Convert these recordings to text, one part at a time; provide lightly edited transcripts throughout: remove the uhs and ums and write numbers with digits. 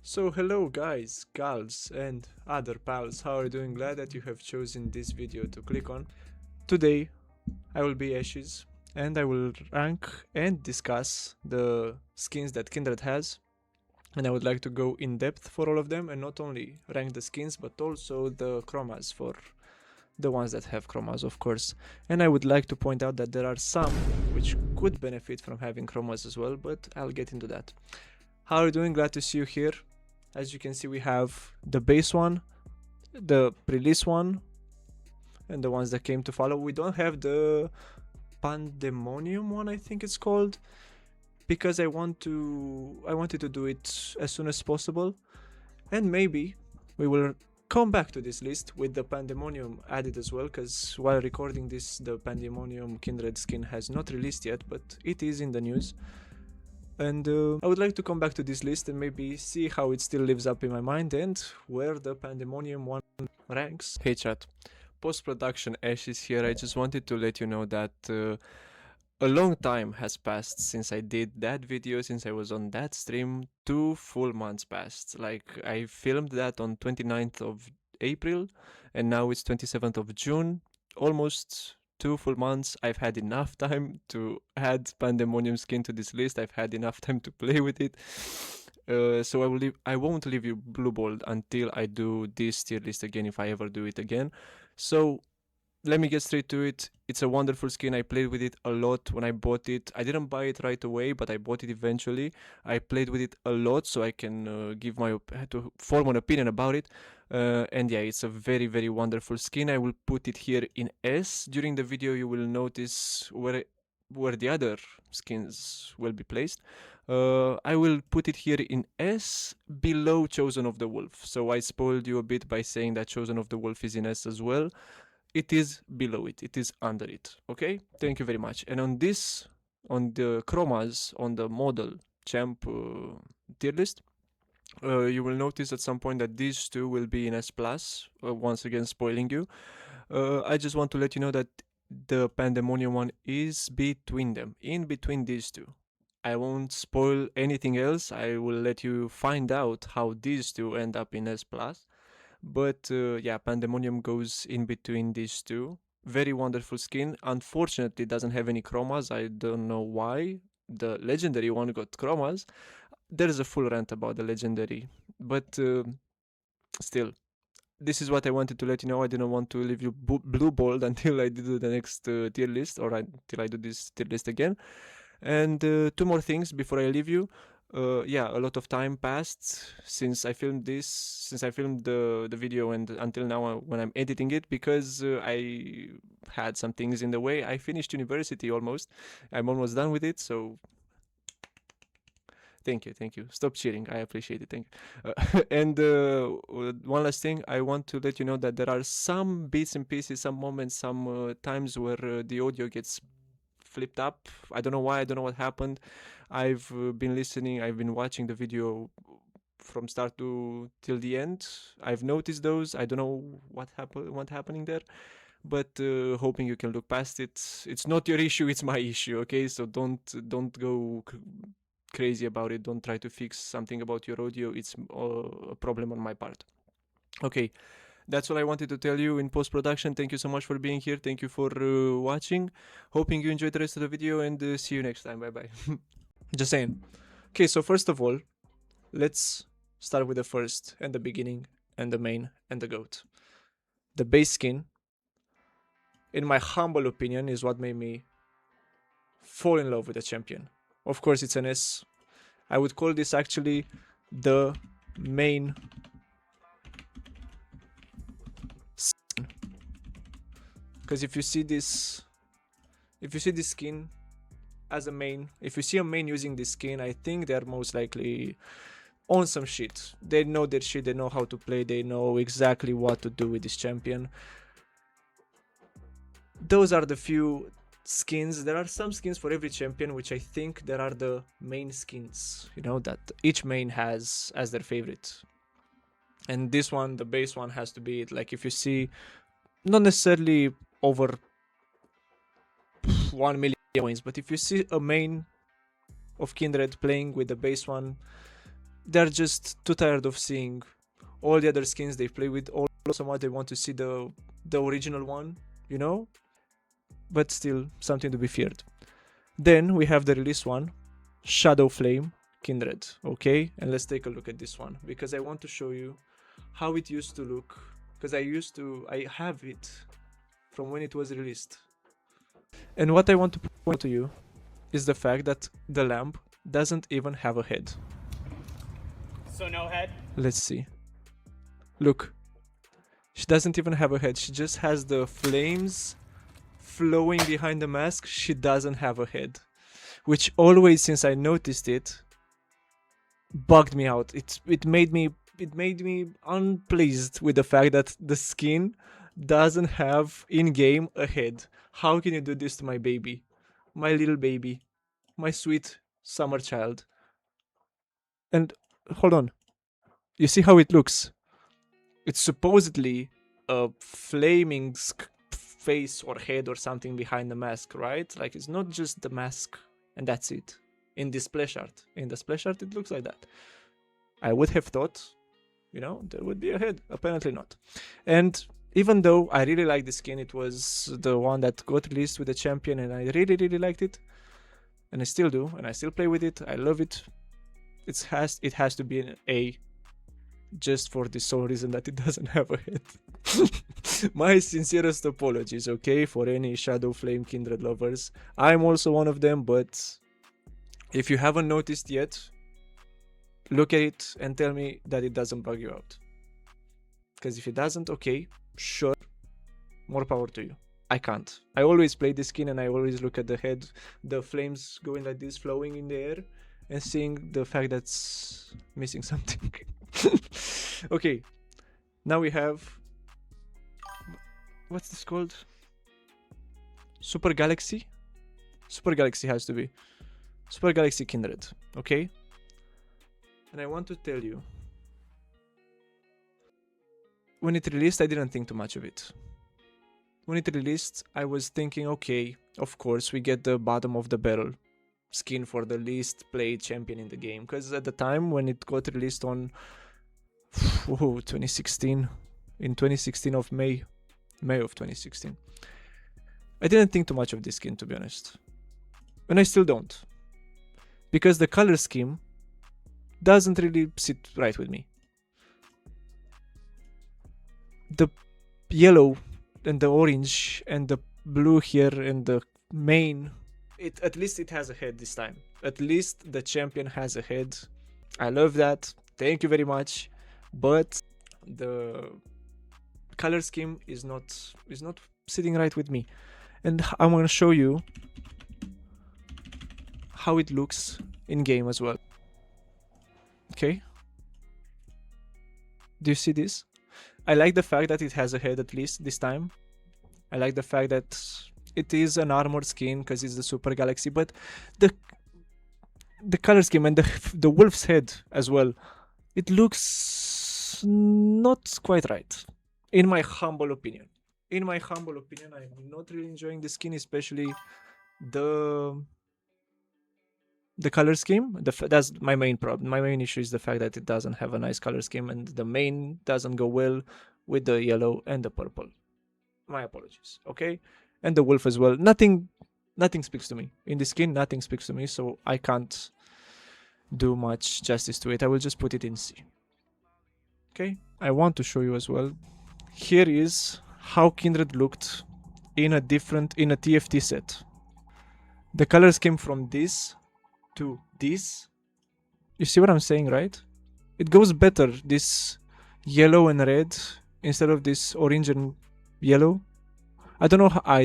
So hello guys, gals and other pals, how are you doing? Glad that you have chosen this video to click on. Today I will be Ashes and I will rank and discuss the skins that Kindred has, and I would like to go in depth for all of them and not only rank the skins but also the chromas for the ones that have chromas, of course. And I would like to point out that there are some which could benefit from having chromas as well, but I'll get into that. How are you doing? Glad to see you here. As you can see, we have the base one, the pre-release one, and the ones that came to follow. We don't have the Pandemonium one, I think it's called, because I wanted to do it as soon as possible, and maybe we will come back to this list with the Pandemonium added as well, because while recording this, the Pandemonium Kindred skin has not released yet, but it is in the news. And I would like to come back to this list and maybe see how it still lives up in my mind and where the Pandemonium one ranks. Hey chat, post-production Ashes here. I just wanted to let you know that a long time has passed since I did that video, since I was on that stream. 2 full months passed. Like, I filmed that on 29th of April and now it's 27th of June. Almost 2 full months. I've had enough time to add Pandemonium skin to this list. I've had enough time to play with it. So I won't leave you blue balled until I do this tier list again, if I ever do it again. So let me get straight to it. It's a wonderful skin. I played with it a lot when I bought it. I didn't buy it right away, but I bought it eventually. I played with it a lot so I can to form an opinion about it. And yeah, it's a very, very wonderful skin. I will put it here in S. During the video, you will notice where the other skins will be placed. I will put it here in S below Chosen of the Wolf. So I spoiled you a bit by saying that Chosen of the Wolf is in S as well. It is below it, it is under it. Okay, thank you very much. And on this, on the chromas, on the model champ tier list, you will notice at some point that these two will be in S+, once again spoiling you. I just want to let you know that the Pandemonium one is between them, in between these two. I won't spoil anything else. I will let you find out how these two end up in S+. But yeah, Pandemonium goes in between these two. Very wonderful skin. Unfortunately, doesn't have any chromas. I don't know why. The legendary one got chromas. There is a full rant about the legendary, but still, this is what I wanted to let you know. I didn't want to leave you blue balled until I do the next tier list, or until I do this tier list again. And 2 more things before I leave you. Yeah, a lot of time passed since I filmed this, since I filmed the video, and until now when I'm editing it, because I had some things in the way. I finished university almost. I'm almost done with it, so thank you. Stop cheering. I appreciate it. Thank you. And one last thing, I want to let you know that there are some bits and pieces, some moments, some times where the audio gets flipped up. I don't know why. I don't know what happened. I've been listening. I've been watching the video from start to till the end. I've noticed those. I don't know what happening there, but hoping you can look past it. It's not your issue. It's my issue. Okay, so don't go crazy about it. Don't try to fix something about your audio. It's a problem on my part. Okay. That's all I wanted to tell you in post-production. Thank you so much for being here. Thank you for watching. Hoping you enjoyed the rest of the video, and see you next time. Bye-bye. Just saying. Okay, so first of all, let's start with the first and the beginning and the main and the goat. The base skin, in my humble opinion, is what made me fall in love with the champion. Of course, it's an S. I would call this actually the main skin. Because if you see this skin as a main, if you see a main using this skin, I think they're most likely on some shit. They know their shit, they know how to play, they know exactly what to do with this champion. Those are the few skins. There are some skins for every champion, which I think there are the main skins, you know, that each main has as their favorite. And this one, the base one, has to be it. Like, if you see, not necessarily over 1 million coins, but if you see a main of Kindred playing with the base one, they're just too tired of seeing all the other skins they play with all so much. They want to see the original one, you know? But still, something to be feared. Then we have the release one, Shadow Flame Kindred, okay? And let's take a look at this one, because I want to show you how it used to look, because I have it from when it was released. And what I want to point to you is the fact that the lamp doesn't even have a head. So no head? Let's see. Look. She doesn't even have a head. She just has the flames flowing behind the mask. She doesn't have a head. Which always, since I noticed it, bugged me out. It made me unpleased with the fact that the skin doesn't have in-game a head. How can you do this to my baby? My little baby. My sweet summer child. And hold on. You see how it looks? It's supposedly a flaming face or head or something behind the mask, right? Like, it's not just the mask and that's it. In the splash art. In the splash art, it looks like that. I would have thought, you know, there would be a head. Apparently not. And even though I really like the skin, it was the one that got released with the champion and I really, really liked it. And I still do. And I still play with it. I love it. It has to be an A. Just for the sole reason that it doesn't have a head. My sincerest apologies, okay, for any Shadow Flame Kindred lovers. I'm also one of them, but if you haven't noticed yet, look at it and tell me that it doesn't bug you out. Because if it doesn't, okay, sure, more power to you. I can't. I always play the skin and I always look at the head, the flames going like this, flowing in the air, and seeing the fact that's missing something. Okay, now we have, what's this called? Super Galaxy? Super Galaxy has to be. Super Galaxy Kindred, okay? And I want to tell you, when it released, I didn't think too much of it. When it released, I was thinking, okay, of course, we get the bottom of the barrel skin for the least played champion in the game. Because at the time, when it got released on 2016, in 2016 of May of 2016, I didn't think too much of this skin, to be honest. And I still don't. Because the color scheme doesn't really sit right with me. The yellow and the orange and the blue here and the mane, at least it has a head this time. At least the champion has a head. I love that. Thank you very much. But the color scheme is not sitting right with me. And I'm gonna show you how it looks in game as well. Okay? Do you see this? I like the fact that it has a head at least this time. I like the fact that it is an armored skin because it's the Super Galaxy, but the color scheme and the wolf's head as well, it looks not quite right, in my humble opinion. In my humble opinion, I'm not really enjoying the skin, especially the color scheme. That's my main problem. My main issue is the fact that it doesn't have a nice color scheme and the mane doesn't go well with the yellow and the purple. My apologies, okay? And the wolf as well. Nothing speaks to me. In the skin, nothing speaks to me, so I can't do much justice to it. I will just put it in C. Okay? I want to show you as well. Here is how Kindred looked in a TFT set. The colors came from this to this. You see what I'm saying, right? It goes better, this yellow and red, instead of this orange and yellow. I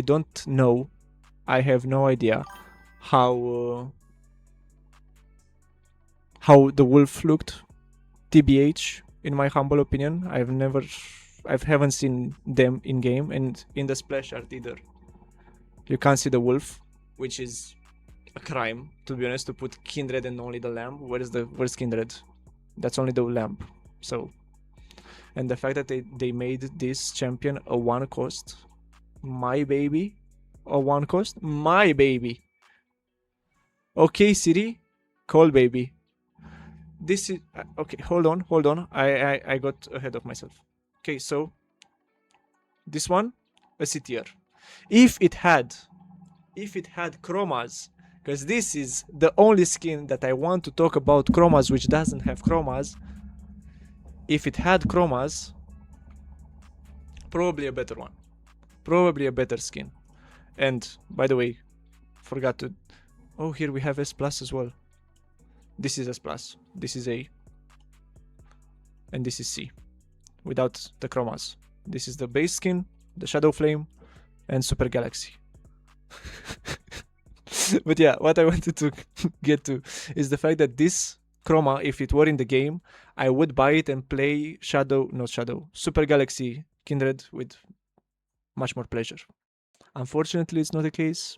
don't know. I have no idea how the wolf looked. TBH, in my humble opinion, I haven't seen them in game, and in the splash art either. You can't see the wolf, which is a crime, to be honest, to put Kindred and only the lamp. Where's Kindred? That's only the lamp. So, and the fact that they made this champion a one cost, my baby, a one cost, my baby. Okay, Siri, call baby. this is okay. Hold on. I got ahead of myself. Okay, so this one, a C tier. If it had chromas, because this is the only skin that I want to talk about chromas which doesn't have chromas. If it had chromas, probably a better one, probably a better skin. And by the way, forgot to, oh, here we have S plus as well. This is S plus, this is A, and this is C without the chromas. This is the base skin, the Shadow Flame, and Super Galaxy. But yeah, what I wanted to get to is the fact that this chroma, if it were in the game, I would buy it and play Super Galaxy Kindred with much more pleasure. Unfortunately, it's not the case.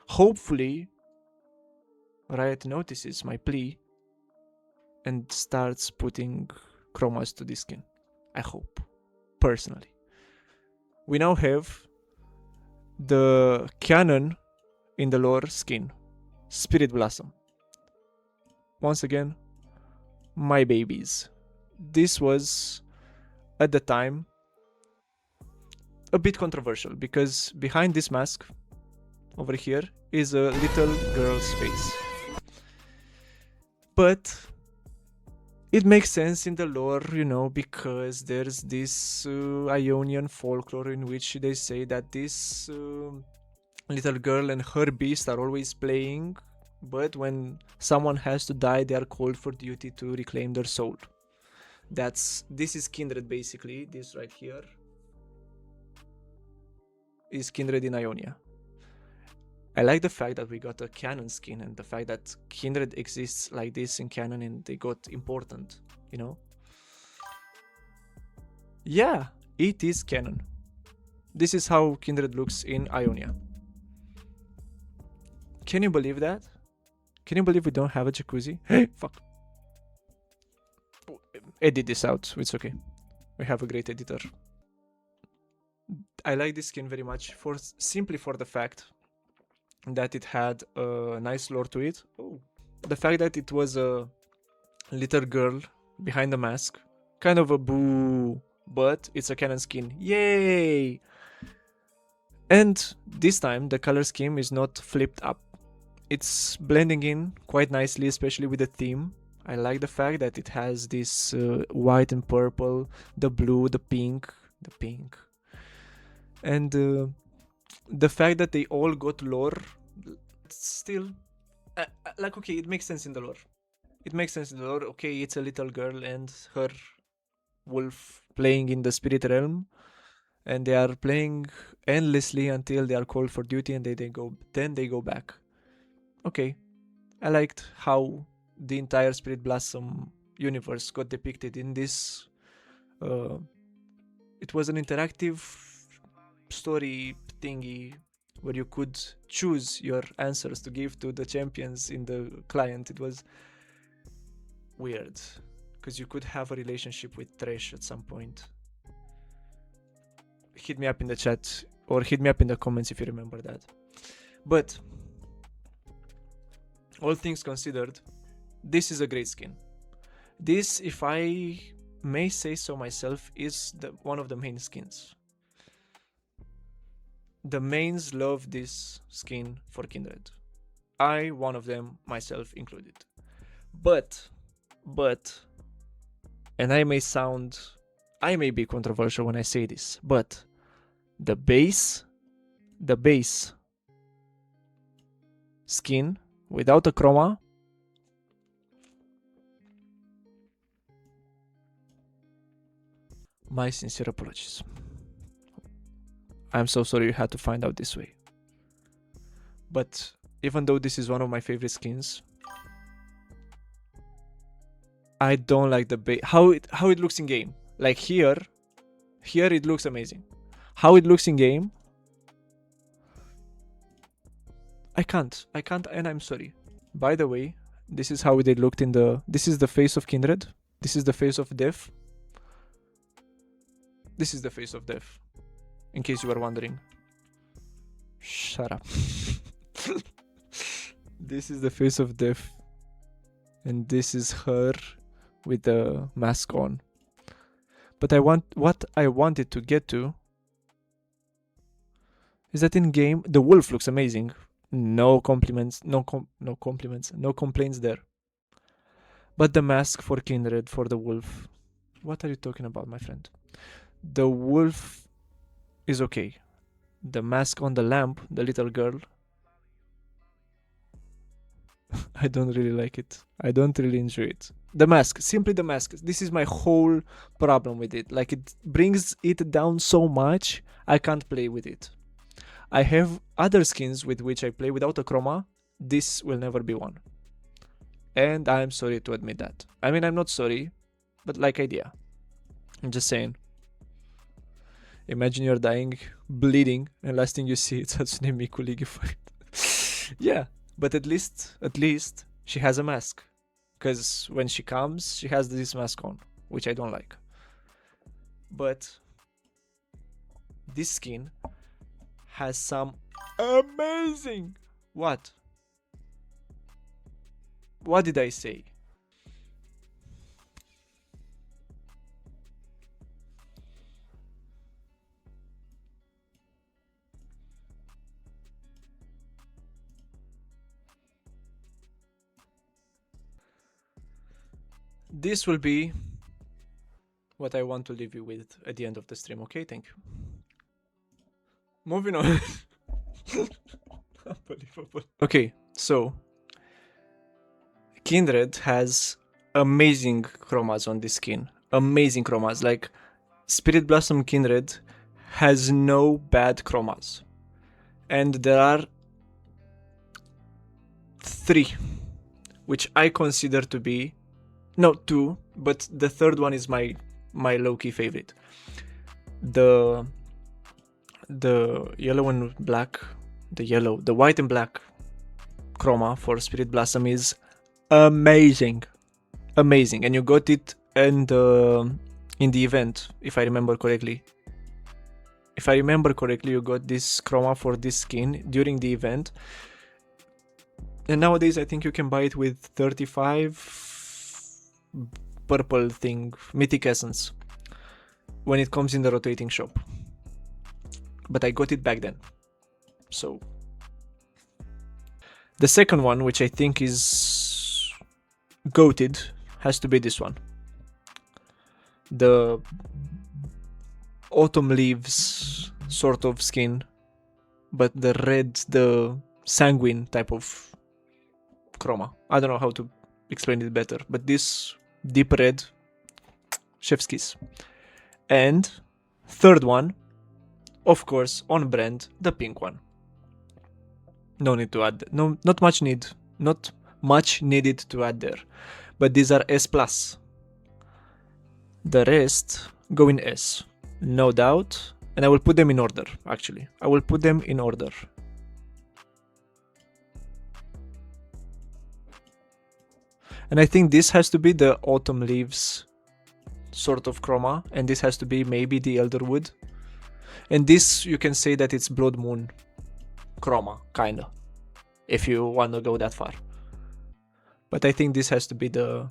Hopefully, Riot notices my plea and starts putting chromas to this skin. I hope, personally. We now have the canon in the lore skin, Spirit Blossom. Once again, my babies. This was, at the time, a bit controversial because behind this mask, over here, is a little girl's face. But it makes sense in the lore, you know, because there's this Ionian folklore in which they say that this little girl and her beast are always playing, but when someone has to die, they are called for duty to reclaim their soul. This is Kindred basically. This right here is Kindred in Ionia. I like the fact that we got a canon skin and the fact that Kindred exists like this in canon and they got important, you know? Yeah, it is canon. This is how Kindred looks in Ionia. Can you believe that? Can you believe we don't have a jacuzzi? Hey, fuck. Edit this out, it's okay. We have a great editor. I like this skin very much simply for the fact that it had a nice lore to it. Oh. The fact that it was a little girl behind the mask. Kind of a boo, but it's a canon skin. Yay! And this time the color scheme is not flipped up. It's blending in quite nicely, especially with the theme. I like the fact that it has this white and purple, the blue, the pink. And the fact that they all got lore, still, like, okay, it makes sense in the lore. It makes sense in the lore. Okay, it's a little girl and her wolf playing in the spirit realm, and they are playing endlessly until they are called for duty, and then they go back. Okay, I liked how the entire Spirit Blossom universe got depicted in this. It was an interactive story thingy where you could choose your answers to give to the champions in the client. It was weird because you could have a relationship with Thresh at some point. Hit me up in the chat or hit me up in the comments if you remember that. But all things considered, this is a great skin. This, if I may say so myself, is one of the main skins. The mains love this skin for Kindred. I, one of them, myself included. But, and I may be controversial when I say this, but the base skin without a chroma, my sincere apologies. I'm so sorry you had to find out this way. But even though this is one of my favorite skins, I don't like the base. How it looks in game. Like here it looks amazing. How it looks in game, I can't, and I'm sorry. By the way, this is how they looked this is the face of Kindred. This is the face of Death. This is the face of Death. In case you were wondering. Shut up. This is the face of Death. And this is her with the mask on. But what I wanted to get to is that in game the wolf looks amazing. No compliments, no compliments, no complaints there. But the mask for Kindred for the wolf. What are you talking about, my friend? The wolf is okay. The mask on the lamp, the little girl, I don't really like it. I don't really enjoy it. The mask, simply the mask. This is my whole problem with it. Like, it brings it down so much, I can't play with it. I have other skins with which I play without a chroma. This will never be one. And I'm sorry to admit that. I mean, I'm not sorry, but like idea. I'm just saying. Imagine you're dying, bleeding, and last thing you see is Hatsune Miku League fight. Yeah, but at least she has a mask. Because when she comes, she has this mask on, which I don't like. But this skin has some amazing... What? What did I say? This will be what I want to leave you with at the end of the stream, okay? Thank you. Moving on. Unbelievable. Okay, so Kindred has amazing chromas on this skin. Amazing chromas. Like, Spirit Blossom Kindred has no bad chromas. And there are 3, which I consider to be... No, 2, but the third one is my low-key favorite. The yellow and black, the white and black chroma for Spirit Blossom is amazing, amazing, and you got it in the event, if I remember correctly. If I remember correctly, you got this chroma for this skin during the event, and nowadays I think you can buy it with 35 purple thing, mythic essence, when it comes in the rotating shop. But I got it back then. So the second one, which I think is goated, has to be this one. The autumn leaves sort of skin, but the red, the sanguine type of chroma. I don't know how to explain it better, but this deep red, chef's kiss. And third one, of course, on brand, the pink one. No need to add, no, not much needed to add there. But these are S+. The rest go in S, no doubt. And I will put them in order, actually. I will put them in order. And I think this has to be the autumn leaves sort of chroma, and this has to be maybe the elderwood. And this, you can say that it's blood moon chroma, kinda, if you want to go that far. But I think this has to be the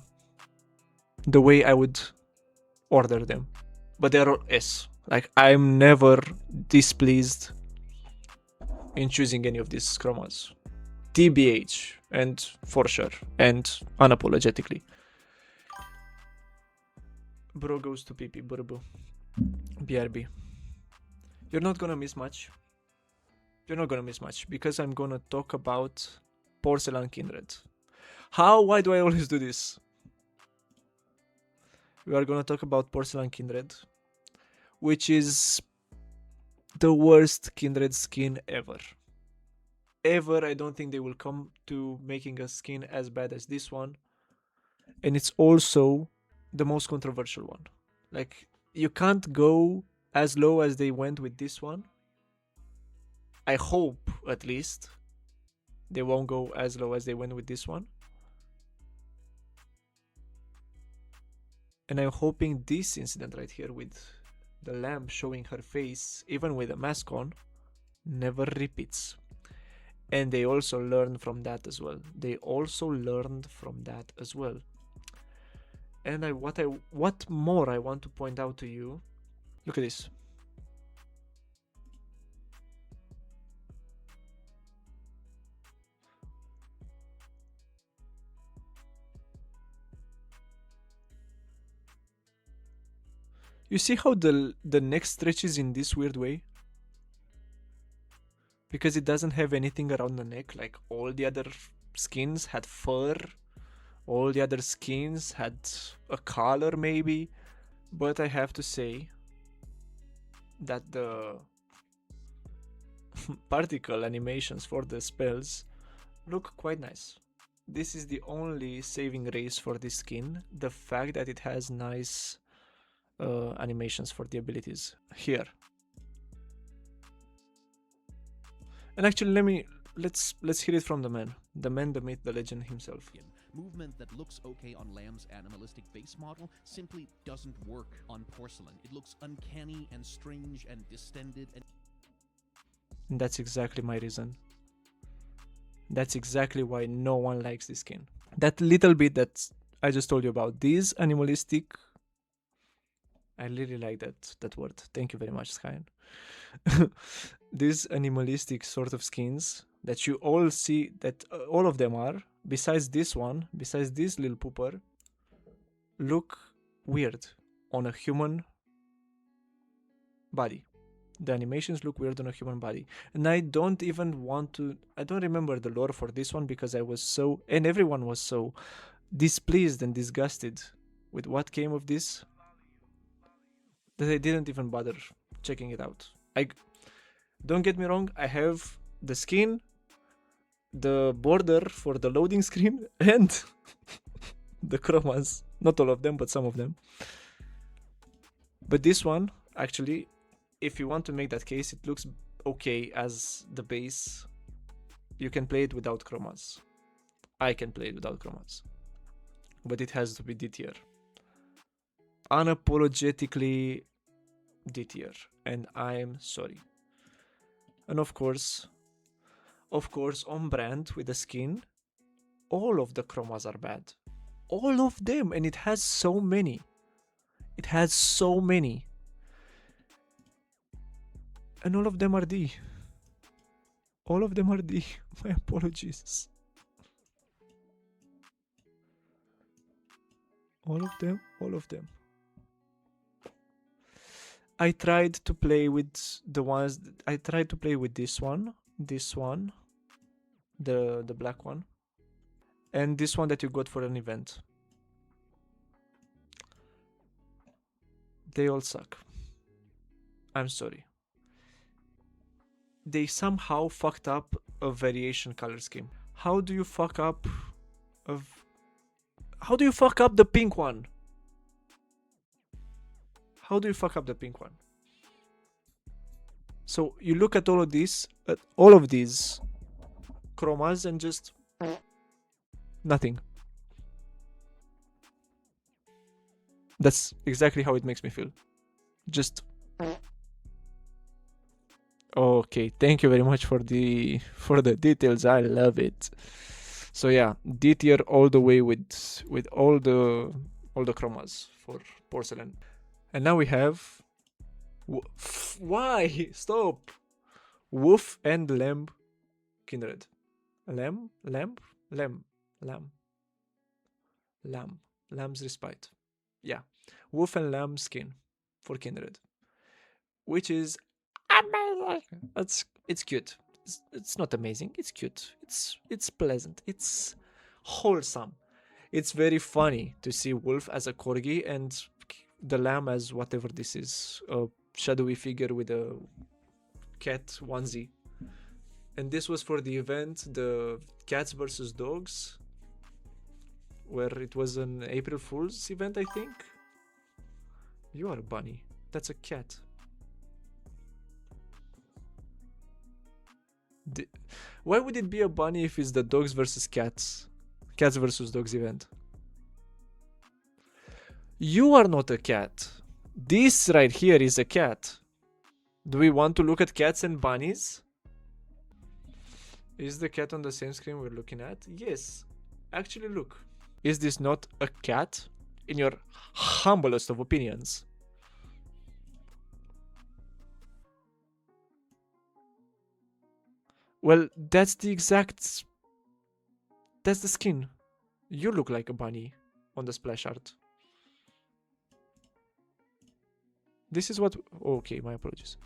way I would order them. But they're all S. Like, I'm never displeased in choosing any of these chromas. TBH, and for sure, and unapologetically. Bro goes to PP, burbu. BRB. You're not gonna miss much. You're not gonna miss much, because I'm gonna talk about Porcelain Kindred. Why do I always do this? We are gonna talk about Porcelain Kindred, which is the worst Kindred skin ever. I don't think they will come to making a skin as bad as this one. And it's also the most controversial one. Like, you can't go as low as they went with this one. I hope, at least, they won't go as low as they went with this one. And I'm hoping this incident right here with the lamp showing her face, even with a mask on, never repeats. And they also learned from that as well. They also learned from that as well. And what more I want to point out to you, look at this. You see how the neck stretches in this weird way? Because it doesn't have anything around the neck, like all the other skins had fur, all the other skins had a collar maybe, but I have to say that the particle animations for the spells look quite nice. This is the only saving grace for this skin, the fact that it has nice animations for the abilities here. And actually, let's hear it from the man, the myth, the legend himself. Movement that looks okay on Lamb's animalistic base model simply doesn't work on porcelain. It looks uncanny and strange and distended And that's exactly my reason. That's exactly why no one likes this skin. That little bit that I just told you about, these animalistic, I really like that word. Thank you very much, Skyen. These animalistic sort of skins that you all see, that all of them are, besides this one, besides this little pooper, look weird on a human body. The animations look weird on a human body. And I don't remember the lore for this one because I was so, and everyone was so displeased and disgusted with what came of this that I didn't even bother checking it out. Don't get me wrong, I have the skin, the border for the loading screen, and the chromas. Not all of them, but some of them. But this one, actually, if you want to make that case, it looks okay as the base. You can play it without chromas. I can play it without chromas. But it has to be D tier. Unapologetically D tier. And I'm sorry. And of course, on brand with the skin, all of the chromas are bad. All of them. And it has so many. It has so many. And all of them are D. All of them are D. My apologies. All of them. I tried to play with the ones. I tried to play with this one, the black one, and this one that you got for an event. They all suck. I'm sorry. They somehow fucked up a variation color scheme. How do you fuck up the pink one? How do you fuck up the pink one? So you look at all of these chromas and just nothing. That's exactly how it makes me feel. Just okay. Thank you very much for the details. I love it. So yeah, D tier all the way with all the chromas for porcelain. And now we have why? Stop. Wolf and Lamb Kindred. Lamb's Respite. Yeah. Wolf and Lamb skin for Kindred. Which is amazing. It's cute. It's not amazing. It's cute. It's pleasant. It's wholesome. It's very funny to see Wolf as a corgi and the lamb as whatever this is, a shadowy figure with a cat onesie. And this was for the event, the Cats versus Dogs, where it was an April Fool's event, I think. You are a bunny. That's a cat. Why would it be a bunny if it's the Dogs versus Cats versus Dogs event? You are not a cat. This right here is a cat. Do we want to look at cats and bunnies? Is the cat on the same screen we're looking at? Yes. Actually, look. Is this not a cat? In your humblest of opinions. Well, that's the exact... That's the skin. You look like a bunny on the splash art. This is what... Okay, my apologies.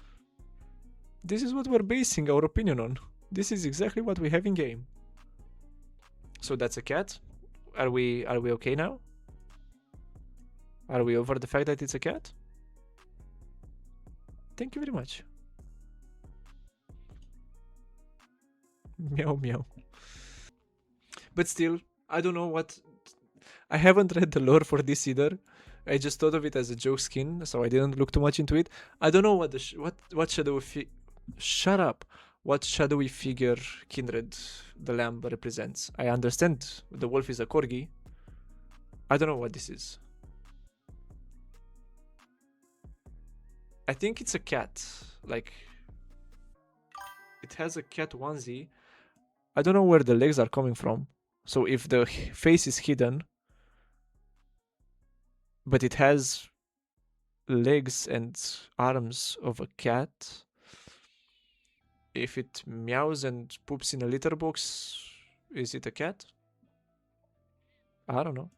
This is what we're basing our opinion on. This is exactly what we have in game. So that's a cat. Are we okay now? Are we over the fact that it's a cat? Thank you very much. Meow meow. But still, I don't know what... I haven't read the lore for this either. I just thought of it as a joke skin, so I didn't look too much into it. I don't know what the what shadowy shut up. What shadowy figure Kindred the lamb represents. I understand the wolf is a corgi. I don't know what this is. I think it's a cat. Like, it has a cat onesie. I don't know where the legs are coming from. So if the face is hidden, but it has legs and arms of a cat, if it meows and poops in a litter box, is it a cat? I don't know.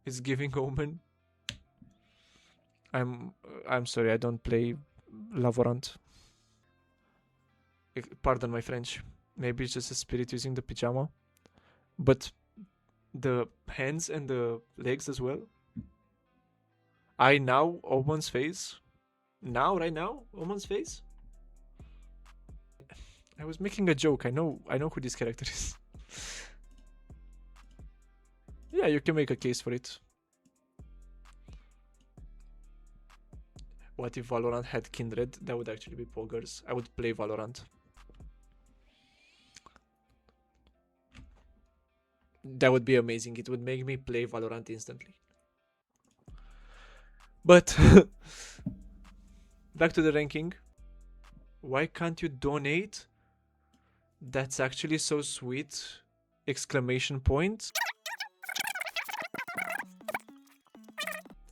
It's giving omen. I'm sorry, I don't play Lavorant. Pardon my French. Maybe it's just a spirit using the pyjama. But the hands and the legs as well. I now Omen's face. Right now, Omen's face. I was making a joke. I know who this character is. Yeah, you can make a case for it. What if Valorant had Kindred? That would actually be poggers. I would play Valorant. That would be amazing. It would make me play Valorant instantly. But back to the ranking. Why can't you donate? That's actually so sweet. Exclamation point.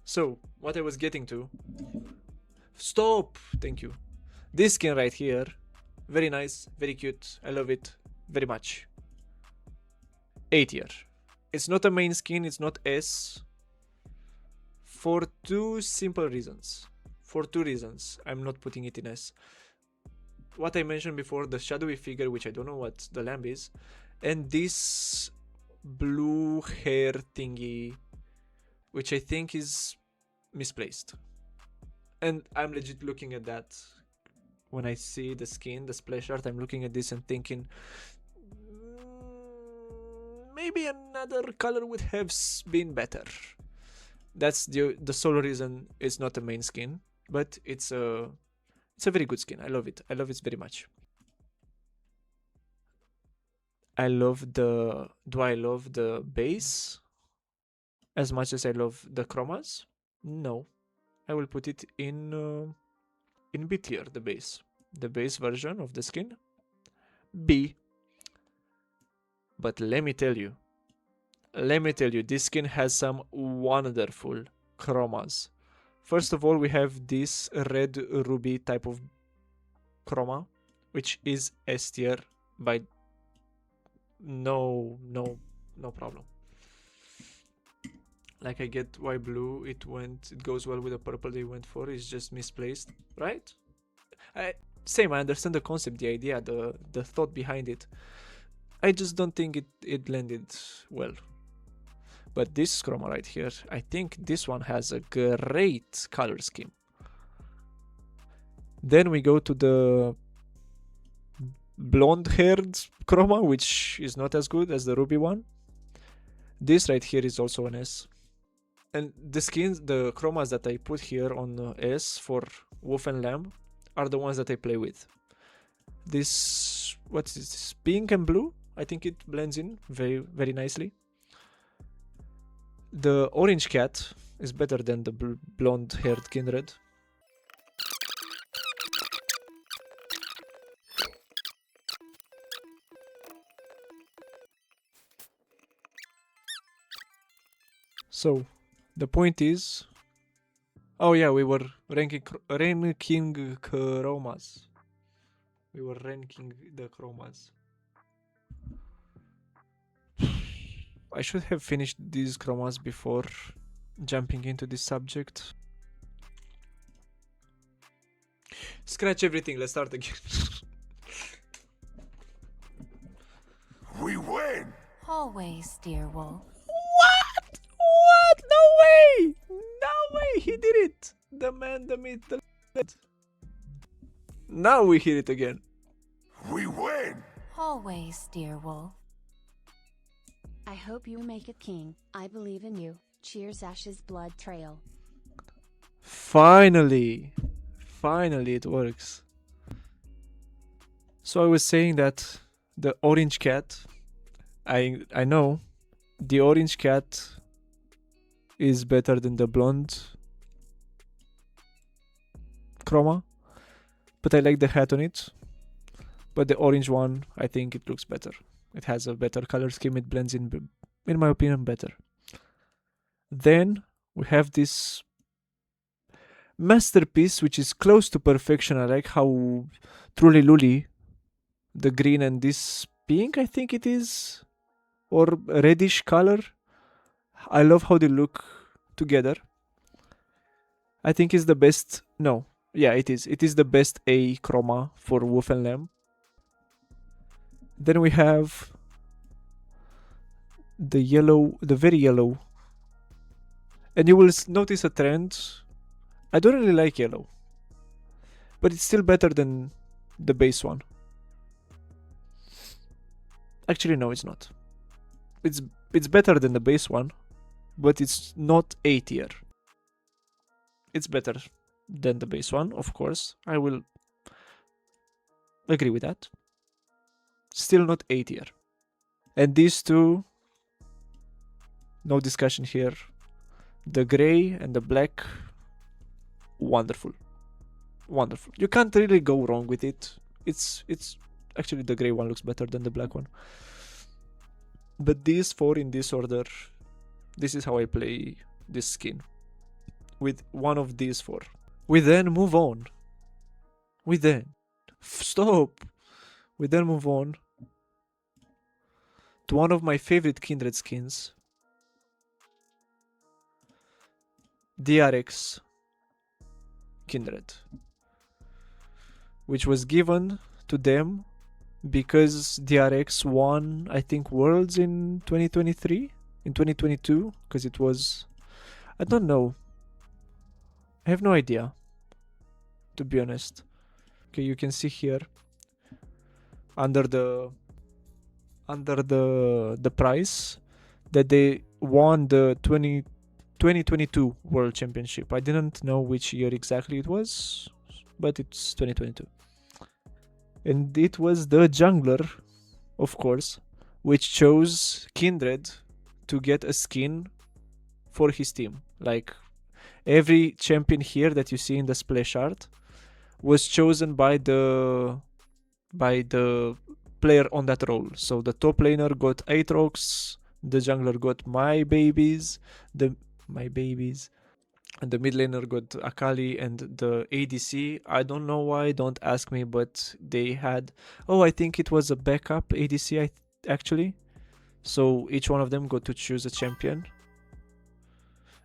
So, what I was getting to. Stop! Thank you. This skin right here. Very nice, very cute. I love it very much. A tier. It's not a main skin, it's not S. For two simple reasons. For two reasons, I'm not putting it in S. What I mentioned before, the shadowy figure, which I don't know what the lamb is, and this blue hair thingy, which I think is misplaced. And I'm legit looking at that. When I see the skin, the splash art, I'm looking at this and thinking, maybe another color would have been better. That's the sole reason it's not a main skin, but it's a very good skin. I love it. I love it very much. Do I love the base as much as I love the chromas? No. I will put it in B tier, the base version of the skin. B. But let me tell you, this skin has some wonderful chromas. First of all, we have this red ruby type of chroma, which is S tier by no problem. Like, I get why blue it goes well with the purple they went for. It's just misplaced, right? I understand the concept, the idea, the thought behind it. I just don't think it landed well. But this chroma right here, I think this one has a great color scheme. Then we go to the blonde-haired chroma, which is not as good as the ruby one. This right here is also an S. And the skins, the chromas that I put here on S for Wolf and Lamb are the ones that I play with. This, what's this? Pink and blue? I think it blends in very, very nicely. The orange cat is better than the blonde-haired Kindred. So the point is, oh yeah, we were ranking chromas. We were ranking the chromas. I should have finished these chromas before jumping into this subject. Scratch everything, let's start again. We win! Always, dear wolf. What? What? No way! No way! He did it! The man, the myth, the legend. Now we hear it again. We win! Always, dear wolf. I hope you make it king. I believe in you. Cheers, Ash's blood trail. Finally! Finally it works. So I was saying that the orange cat, I know the orange cat is better than the blonde chroma, but I like the hat on it. But the orange one, I think it looks better. It has a better color scheme, it blends in my opinion, better. Then we have this masterpiece which is close to perfection. I like how truly luli, the green and this pink, I think it is, or reddish color. I love how they look together. I think it's the best. No, yeah, it is. It is the best A chroma for wolf and lamb. Then we have the yellow, the very yellow. And you will notice a trend. I don't really like yellow, but it's still better than the base one. Actually, no, it's not. It's better than the base one, but it's not A tier. It's better than the base one, of course. I will agree with that. Still not A tier. And these two, no discussion here. The gray and the black, wonderful. Wonderful. You can't really go wrong with it. It's actually the gray one looks better than the black one. But these four in this order, this is how I play this skin. With one of these four. We then move on. Stop! We then move on to one of my favorite Kindred skins. DRX Kindred. Which was given to them because DRX won, I think, Worlds in 2023? In 2022? Because it was... I don't know. I have no idea, to be honest. Okay, you can see here under the prize that they won the 2022 World Championship. I didn't know which year exactly it was, but it's 2022. And it was the jungler, of course, which chose Kindred to get a skin for his team. Like, every champion here that you see in the splash art was chosen by the player on that role. So the top laner got Aatrox, the jungler got my babies, and the mid laner got Akali, and the ADC, I don't know why, don't ask me, but they had, I think it was a backup ADC actually. So each one of them got to choose a champion.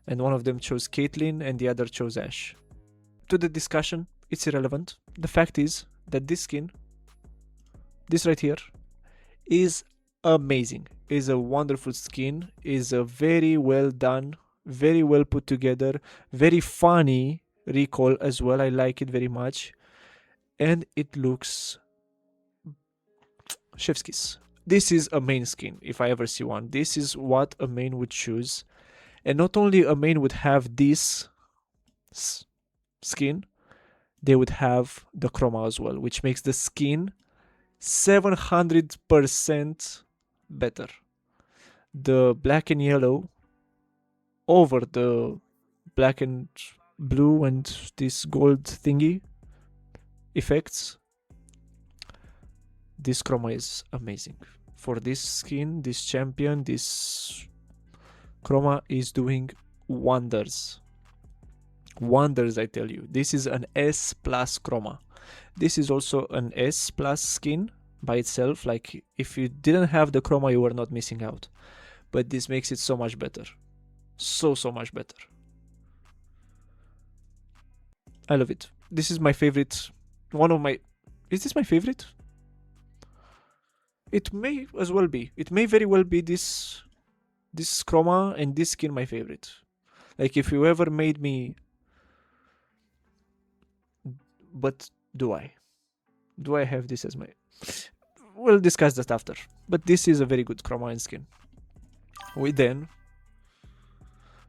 And one of them chose Caitlyn and the other chose Ashe. To the discussion, it's irrelevant. The fact is that this skin, this right here, is amazing. Is a wonderful skin. Is a very well done, very well put together, very funny recall as well. I like it very much. And it looks chef's kiss. This is a main skin, if I ever see one. This is what a main would choose. And not only a main would have this skin, they would have the chroma as well, which makes the skin 700% better. The black and yellow over the black and blue and this gold thingy effects, this chroma is amazing. For this skin, this champion, this Chroma is doing wonders. Wonders, I tell you. This is an S plus Chroma. This is also an S plus skin by itself. Like, if you didn't have the Chroma, you were not missing out. But this makes it so much better. So much better. I love it. This is my favorite. One of my... Is this my favorite? It may as well be. It may very well be this Chroma and this skin my favorite. Like, if you ever made me... But do I? Do I have this as my... We'll discuss that after. But this is a very good Chroma and skin. We then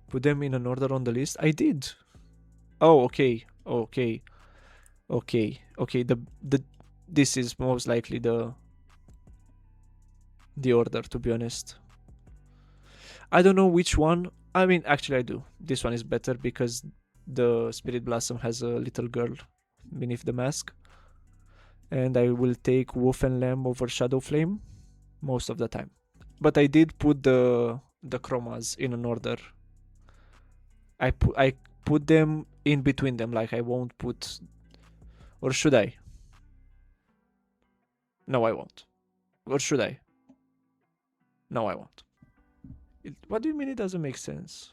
put them in an order on the list. I did. Oh, okay. Okay. This is most likely the order, to be honest. I don't know which one. I mean, actually I do. This one is better because the Spirit Blossom has a little girl beneath the mask. And I will take Wolf and Lamb over Shadow Flame most of the time. But I did put the chromas in an order. I put them in between them, like I won't put... Or should I? No, I won't. Or should I? No, I won't. What do you mean it doesn't make sense?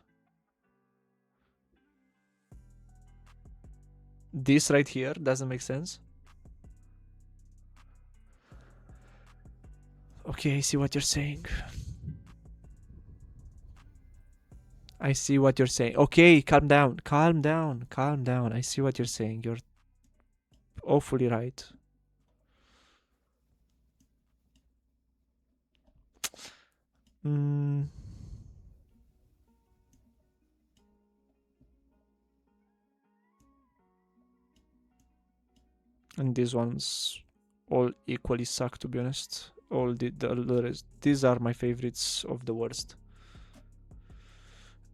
This right here doesn't make sense? Okay, I see what you're saying. I see what you're saying. Okay, calm down. Calm down. Calm down. I see what you're saying. You're awfully right. And these ones all equally suck, to be honest. All the rest. These are my favorites of the worst.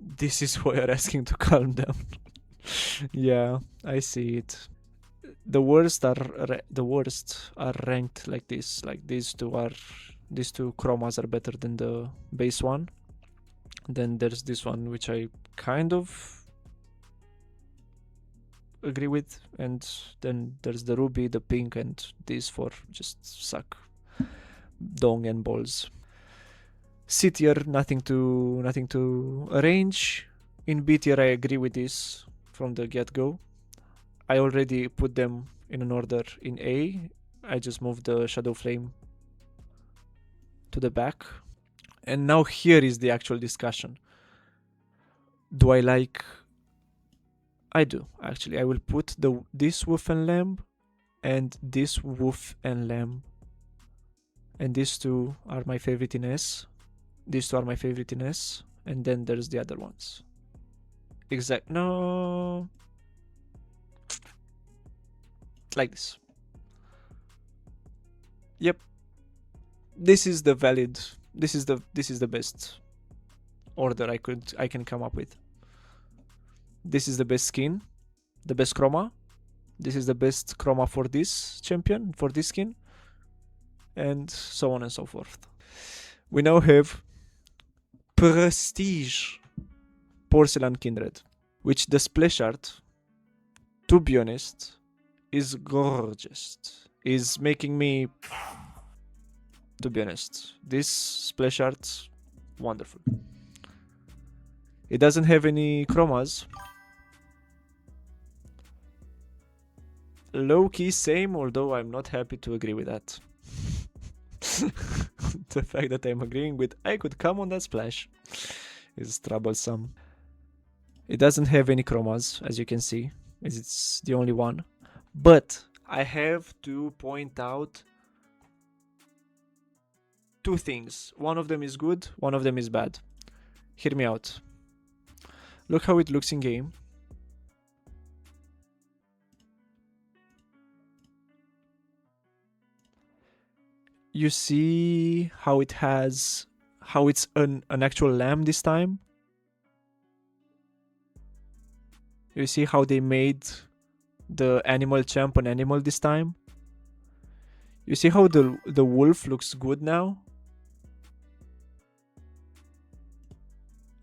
This is why you're asking to calm down. Yeah, I see it. The worst are ranked like this. Like these two chromas are better than the base one. Then there's this one which I kind of agree with, and then there's the ruby, the pink, and these four just suck. Dong and balls. C tier, nothing to arrange. In B tier, I agree with this from the get-go. I already put them in an order in A. I just moved the Shadow Flame to the back. And now here is the actual discussion. Do I like... I do, actually. I will put this Wolf and Lamb and this Wolf and Lamb. And these two are my favorite in S. These two are my favorite in S. And then there's the other ones. No. Like this. Yep. This is the valid. This is the best order I can come up with. This is the best skin, the best chroma. This is the best chroma for this champion, for this skin, and so on and so forth. We now have Prestige Porcelain Kindred, which the splash art, to be honest, is gorgeous. Is making me, to be honest, this splash art, wonderful. It doesn't have any chromas. Low-key same, although I'm not happy to agree with that. The fact that I'm agreeing with I could come on that splash is troublesome. It doesn't have any chromas, as you can see, as it's the only one. But I have to point out two things. One of them is good, one of them is bad. Hear me out. Look how it looks in game. You see how it has, how it's an actual lamb this time. You see how they made the animal champ an animal this time. You see how the wolf looks good now.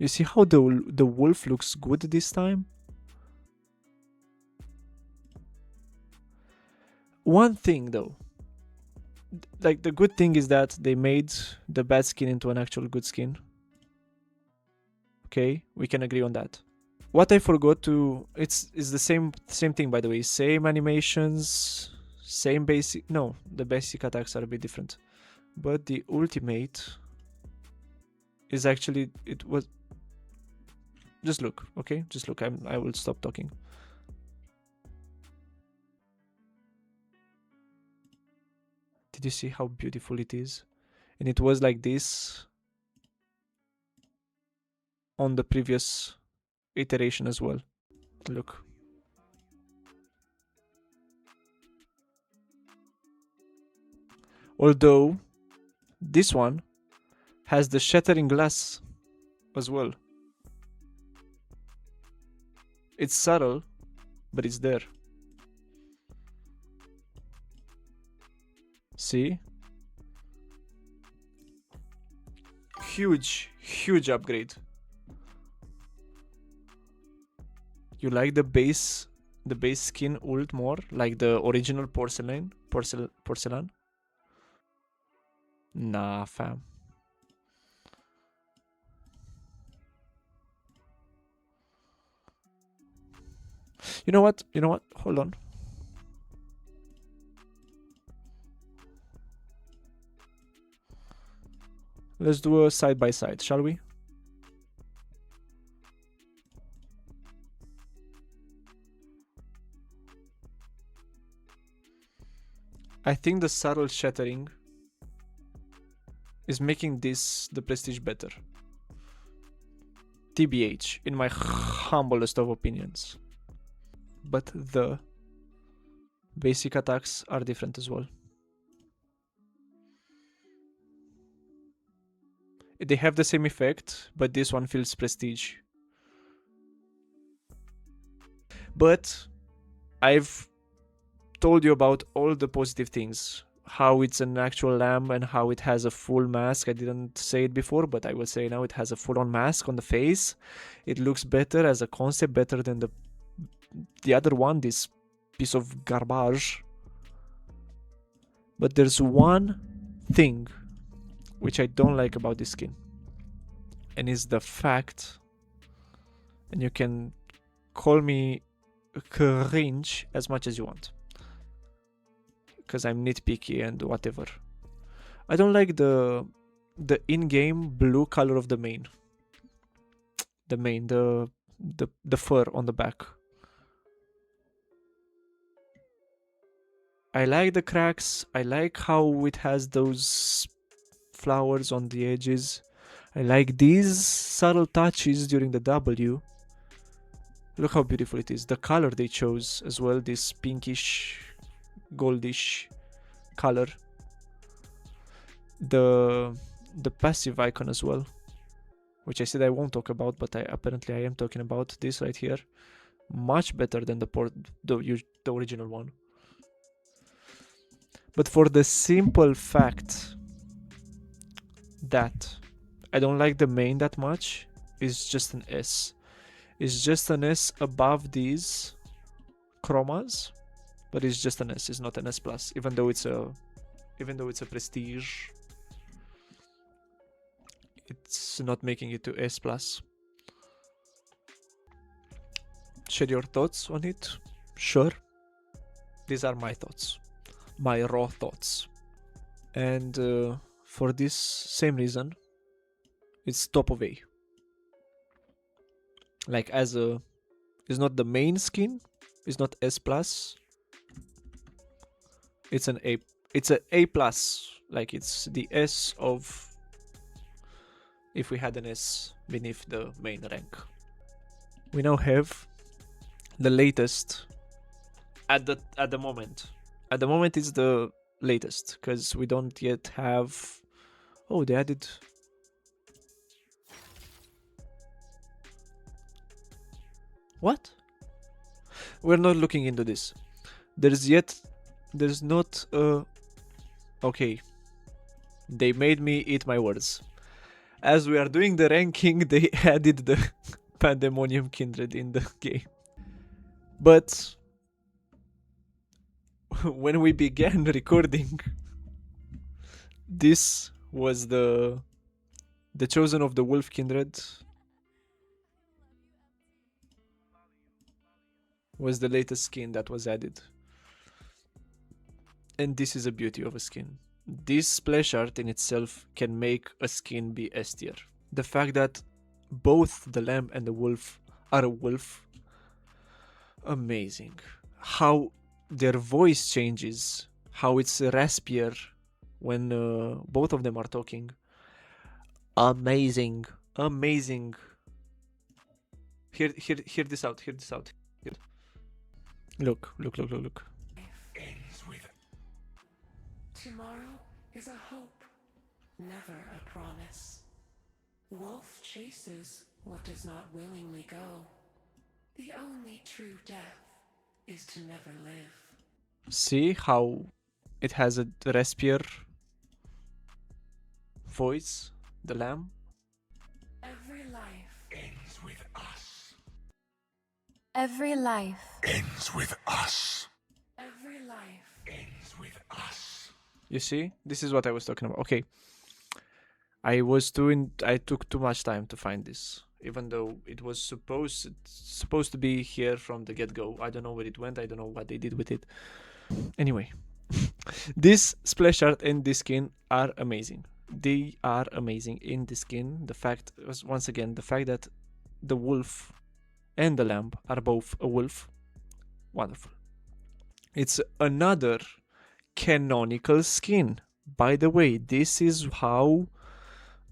You see how the wolf looks good this time? One thing though, like the good thing is that they made the bad skin into an actual good skin. Okay, we can agree on that. What I forgot to, it's the same thing by the way, same animations, same basic, no, the basic attacks are a bit different, but the ultimate is actually, it was, just look, okay, just look, I will stop talking. Did you see how beautiful it is? And it was like this on the previous iteration as well. Look. Although this one has the shattering glass as well. It's subtle, but it's there. See? Huge upgrade. You like the base skin ult more, like the original porcelain? Nah, fam. You know what? Hold on. Let's do a side by side, shall we? I think the subtle shattering is making this the prestige better. TBH, in my humblest of opinions. But the basic attacks are different as well. They have the same effect, but this one feels prestige. But I've told you about all the positive things. How it's an actual lamb and how it has a full mask. I didn't say it before, but I will say now it has a full-on mask on the face. It looks better as a concept, better than the other one, this piece of garbage. But there's one thing which I don't like about this skin, and it's the fact, and you can call me cringe as much as you want, because I'm nitpicky and whatever. I don't like the in-game blue color of the mane. The fur on the back. I like the cracks. I like how it has those flowers on the edges. I like these subtle touches during the W. Look how beautiful it is. The color they chose as well, this pinkish, goldish color. The passive icon as well, which I said I won't talk about, but apparently I am talking about this right here. Much better than the original one. But for the simple fact that I don't like the main that much, it's just an S. It's just an S above these chromas, but it's just an S. It's not an S plus, even though it's a prestige. It's not making it to S plus. Share your thoughts on it. Sure. These are my thoughts. My raw thoughts. And for this same reason, it's top of A. Like as a, it's not the main skin, it's not S plus. It's an A. It's an A plus. Like it's the S of if we had an S beneath the main rank. We now have the latest at the moment. At the moment it's the latest because we don't yet have. Oh, they added. What? We're not looking into this. There's not okay. They made me eat my words. as we are doing the ranking, they added the Pandemonium Kindred in the game. But when we began recording, this was the Chosen of the Wolf Kindred was the latest skin that was added. And this is a beauty of a skin. This splash art in itself can make a skin be S tier. The fact that both the lamb and the wolf are a wolf, amazing. How their voice changes, how it's raspier when both of them are talking. Amazing, amazing. Hear this out, hear this out. Look. Ends with Tomorrow is a hope, never a promise. Wolf chases what does not willingly go. The only true death is to never live. See how it has a raspier voice, the lamb? Every life ends with us. Every life Ends with us. every life Ends with us. You see? This is what I was talking about. Okay. I took too much time to find this. Even though it was supposed to be here from the get-go. I don't know where it went. I don't know what they did with it. Anyway. This splash art and this skin are amazing. They are amazing in the skin. The fact was, once again, the fact that the wolf and the lamb are both a wolf. Wonderful. It's another canonical skin. By the way, this is how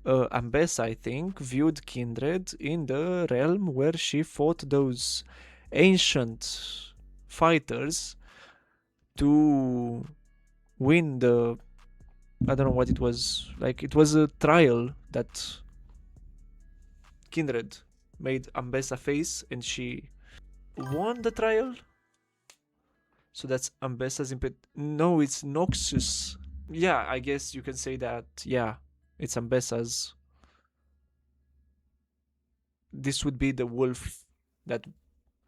Ambessa, I think, viewed Kindred in the realm where she fought those ancient fighters to win the... I don't know what it was. Like, it was a trial that Kindred made Ambessa face, and she won the trial. So that's Ambessa's impet. No, it's Noxus. Yeah, I guess you can say that. Yeah, it's Ambessa's. This would be the wolf that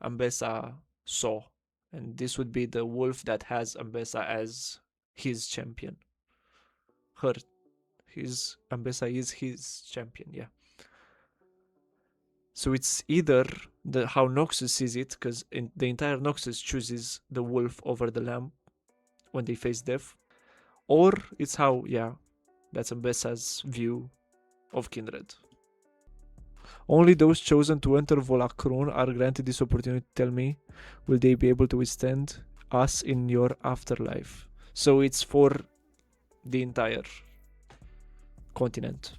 Ambessa saw, and this would be the wolf that has Ambessa as his champion. Ambessa is his champion. Yeah. So it's either how Noxus sees it, because the entire Noxus chooses the wolf over the lamb when they face death, or it's how, yeah, that's Ambessa's view of Kindred. Only those chosen to enter Volacron are granted this opportunity. Tell me, will they be able to withstand us in your afterlife? So it's for the entire continent.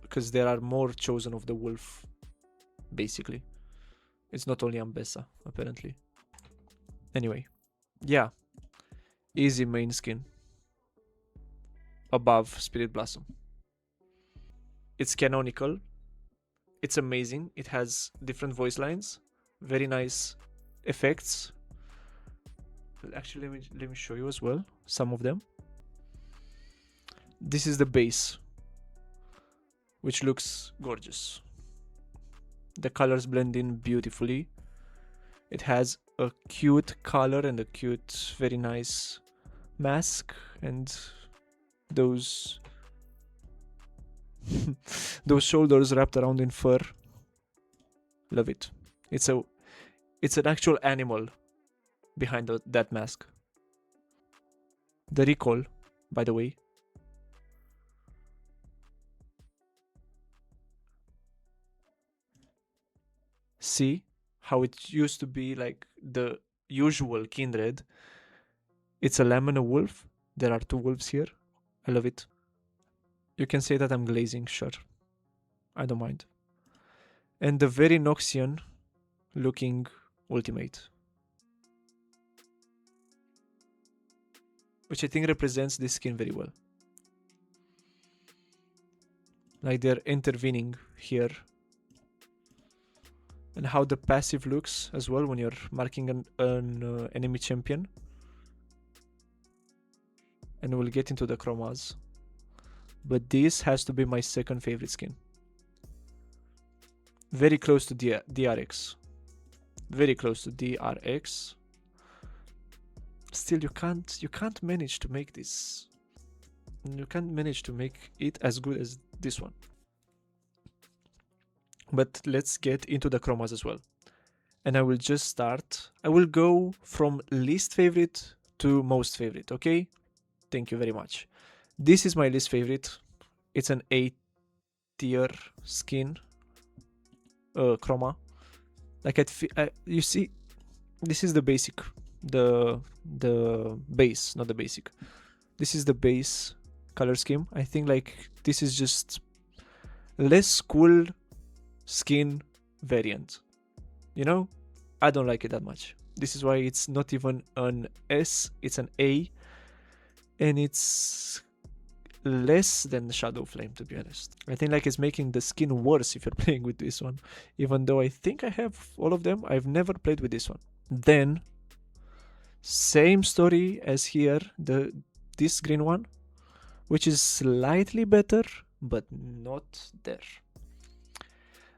Because there are more chosen of the wolf, basically. It's not only Ambessa, apparently. Anyway, yeah. Easy main skin. Above Spirit Blossom. It's canonical. It's amazing. It has different voice lines. Very nice effects. Actually, let me show you as well some of them. This is the base, which looks gorgeous. The colors blend in beautifully. It has a cute color and a cute, very nice mask, and those those shoulders wrapped around in fur. Love it. It's an actual animal behind that mask. The recoil, by the way. See how it used to be like the usual Kindred. It's a lamb and a wolf. There are two wolves here. I love it. You can say that I'm glazing, sure. I don't mind. And the very Noxian looking ultimate, which I think represents this skin very well. Like they're intervening here. And how the passive looks as well when you're marking an enemy champion. And we'll get into the chromas. but this has to be my second favorite skin. Very close to DRX. Very close to DRX. Still, you can't manage to make this. You can't manage to make it as good as this one. But let's get into the chromas as well. And I will just start. I will go from least favorite to most favorite, okay? Thank you very much. This is my least favorite. It's an A tier skin chroma. Like you see, this is the basic, the base, not the basic. This is the base color scheme. I think like this is just less cool skin variant. You know, I don't like it that much. This is why it's not even an S, it's an A, and it's less than Shadow Flame, to be honest. I think like it's making the skin worse if you're playing with this one, even though I think I have all of them. I've never played with this one. Then same story as here, this green one, which is slightly better but not there.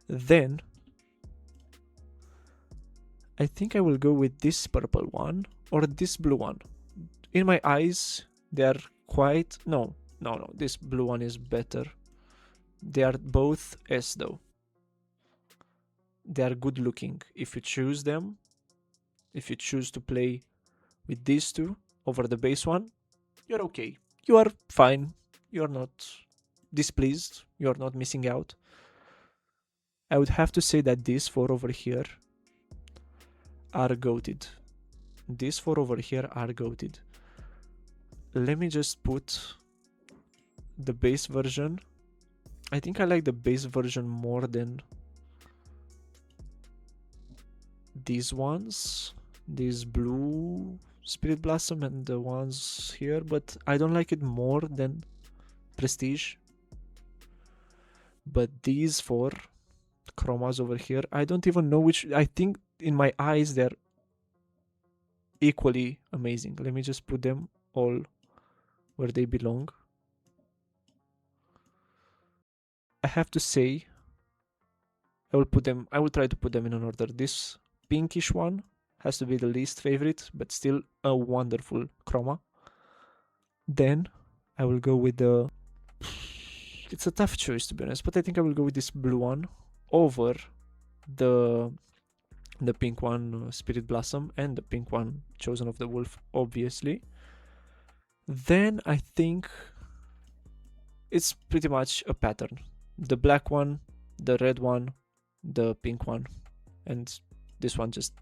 Then I think I will go with this purple one or this blue one. In my eyes, they are quite... No, this blue one is better. They are both S though. They are good looking. If you choose them, if you choose to play with these two over the base one, you're okay. You are fine. You're not displeased. You're not missing out. I would have to say that these four over here are goated. These four over here are goated. Let me just put the base version. I think I like the base version more than these ones. These blue Spirit Blossom and the ones here, but I don't like it more than Prestige. But these four chromas over here, I don't even know which. I think in my eyes they're equally amazing. Let me just put them all where they belong. I have to say, I will try to put them in an order. This pinkish one has to be the least favorite, but still a wonderful chroma. Then I will go with the... It's a tough choice, to be honest, but I think I will go with this blue one over the pink one, Spirit Blossom, and the pink one, Chosen of the Wolf, obviously. Then I think it's pretty much a pattern. The black one, the red one, the pink one, and this one just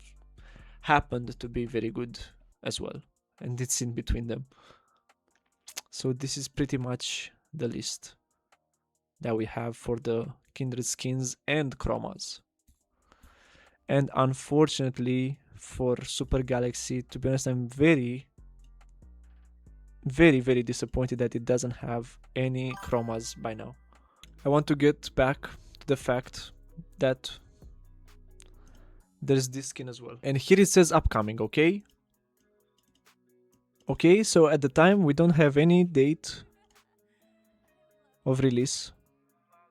happened to be very good as well, and it's in between them. So this is pretty much the list that we have for the Kindred skins and chromas. And unfortunately for Super Galaxy, to be honest, I'm very disappointed that it doesn't have any chromas by now. I want to get back to the fact that there's this skin as well. And here it says upcoming, okay? Okay, so at the time we don't have any date of release.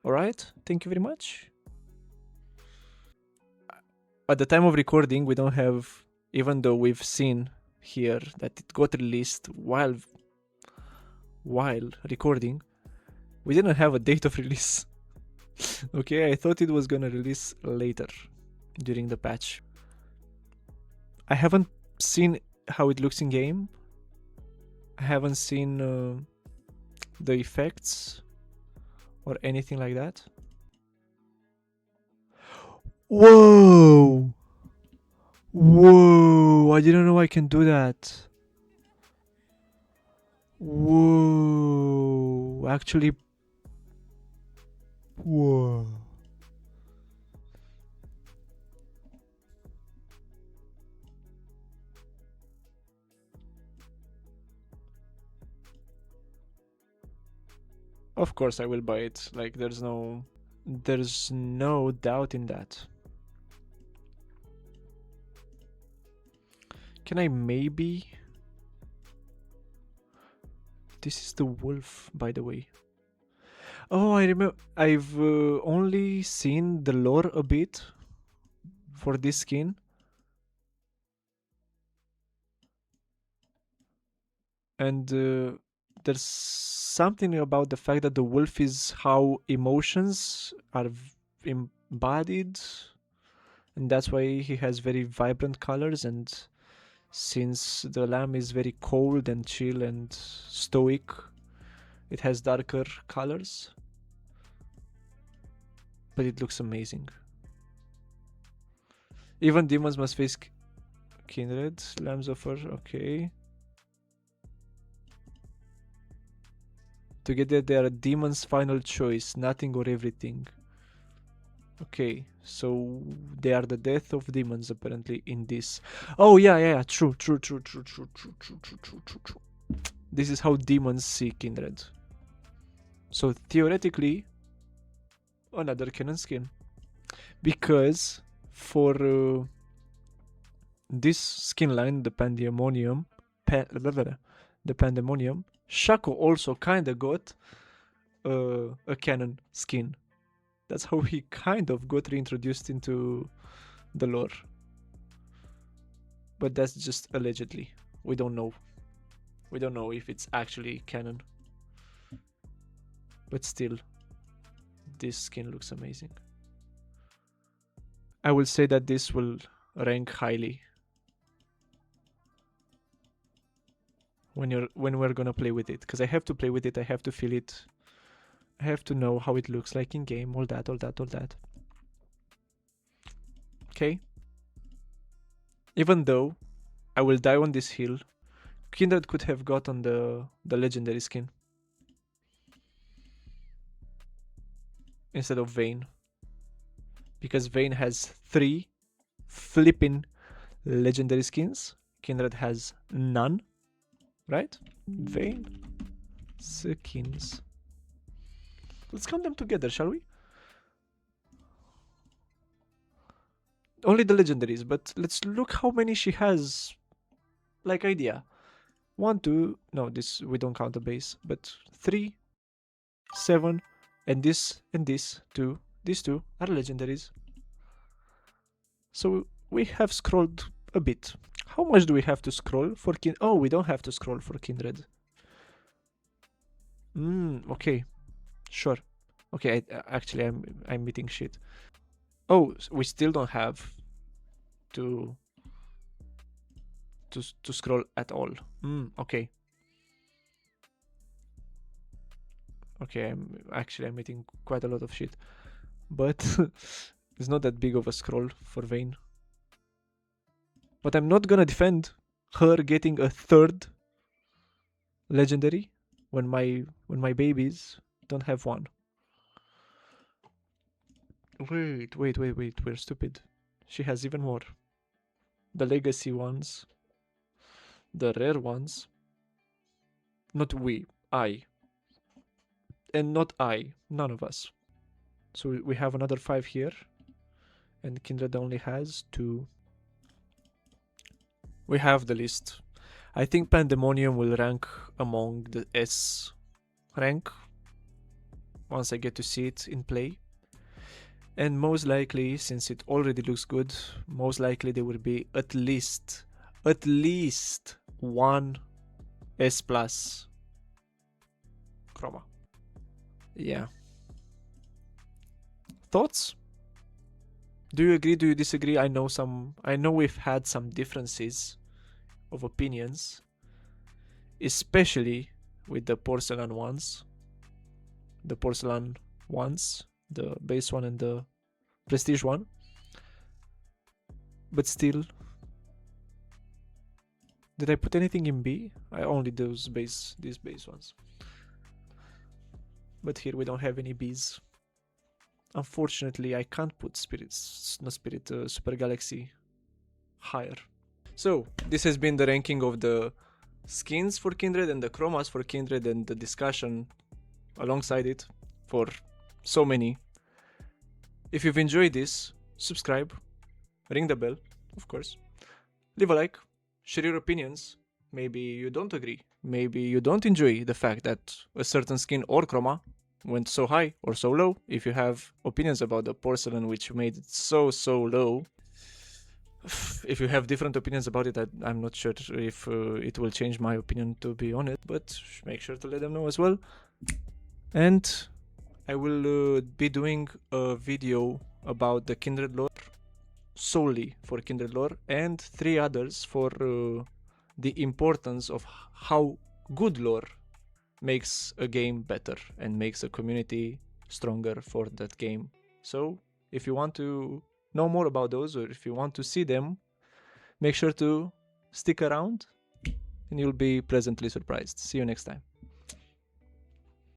Alright, thank you very much. At the time of recording, we don't have, even though we've seen here that it got released while recording, we didn't have a date of release. Okay, I thought it was gonna release later during the patch. I haven't seen how it looks in game. I haven't seen the effects or anything like that. Whoa! Whoa! I didn't know I can do that. Whoa! Actually, whoa! Of course I will buy it. Like there's no doubt in that. Can I maybe... This is the wolf, by the way. Oh, I remember. I've only seen the lore a bit for this skin. And there's something about the fact that the wolf is how emotions are embodied, and that's why he has very vibrant colors. And since the lamb is very cold and chill and stoic, it has darker colors, but it looks amazing. Even demons must face kindred. Lambs offer, okay. Together they are a demon's final choice, nothing or everything. Okay, so they are the death of demons apparently in this. Oh yeah, true. This is how demons see kindred. So theoretically, another canon skin. Because for this skin line, the Pandemonium, Shaco also kinda got a canon skin. That's how he kind of got reintroduced into the lore. But that's just allegedly. We don't know. We don't know if it's actually canon. But still, this skin looks amazing. I will say that this will rank highly when we're gonna play with it, because I have to play with it, I have to feel it, I have to know how it looks like in game, all that. Okay? Even though I will die on this hill, Kindred could have gotten the legendary skin instead of Vayne, because Vayne has 3 flipping legendary skins. Kindred has none, right? Vayne skins. Let's count them together, shall we? Only the legendaries, but let's look how many she has. Like idea. 1, 2, no, this we don't count the base, but 3, 7, and this and this 2. These 2 are legendaries. So we have scrolled a bit. How much do we have to scroll for Kindred? Oh, we don't have to scroll for Kindred. Okay. Sure. Okay, actually I'm meeting shit. Oh, we still don't have to scroll at all. Okay. Okay, I'm meeting quite a lot of shit. But it's not that big of a scroll for Vayne. But I'm not gonna defend her getting a 3rd legendary when my babies don't have one. Wait, we're stupid. She has even more. The legacy ones. The rare ones. Not we, I. And not I, none of us. So we have another 5 here. And Kindred only has 2. We have the list. I think Pandemonium will rank among the S rank once I get to see it in play. And most likely, since it already looks good, most likely there will be at least one S plus chroma. Yeah. Thoughts? Do you agree? Do you disagree? I know we've had some differences of opinions, especially with the porcelain ones. The porcelain ones, the base one and the prestige one. But still, did I put anything in B? I only these base ones. But here we don't have any Bs. Unfortunately, I can't put Super Galaxy higher. So, this has been the ranking of the skins for Kindred and the chromas for Kindred, and the discussion alongside it for so many. If you've enjoyed this, subscribe, ring the bell, of course, leave a like, share your opinions. Maybe you don't agree, maybe you don't enjoy the fact that a certain skin or chroma went so high or so low. If you have opinions about the porcelain which made it so low, if you have different opinions about it, I'm not sure if it will change my opinion, to be honest, but make sure to let them know as well. And I will be doing a video about the Kindred lore, solely for Kindred lore, and 3 others for the importance of how good lore makes a game better and makes a community stronger for that game. So if you want to know more about those, or if you want to see them, make sure to stick around and you'll be pleasantly surprised. See you next time.